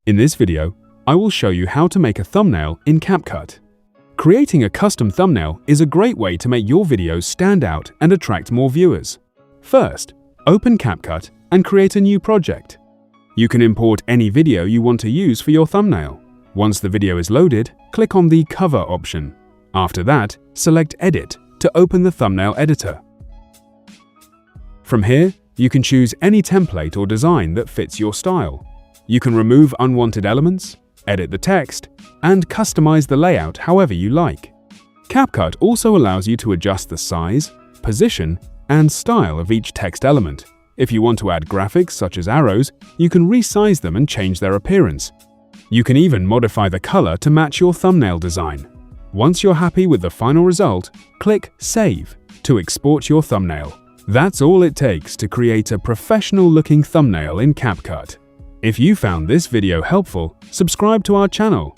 In this video, I will show you how to make a thumbnail in CapCut. Creating a custom thumbnail is a great way to make your videos stand out and attract more viewers. First, open CapCut and create a new project. You can import any video you want to use for your thumbnail. Once the video is loaded, click on the Cover option. After that, select Edit to open the thumbnail editor. From here, you can choose any template or design that fits your style. You can remove unwanted elements, edit the text, and customize the layout however you like. CapCut also allows you to adjust the size, position, and style of each text element. If you want to add graphics such as arrows, you can resize them and change their appearance. You can even modify the color to match your thumbnail design. Once you're happy with the final result, click Save to export your thumbnail. That's all it takes to create a professional-looking thumbnail in CapCut. If you found this video helpful, subscribe to our channel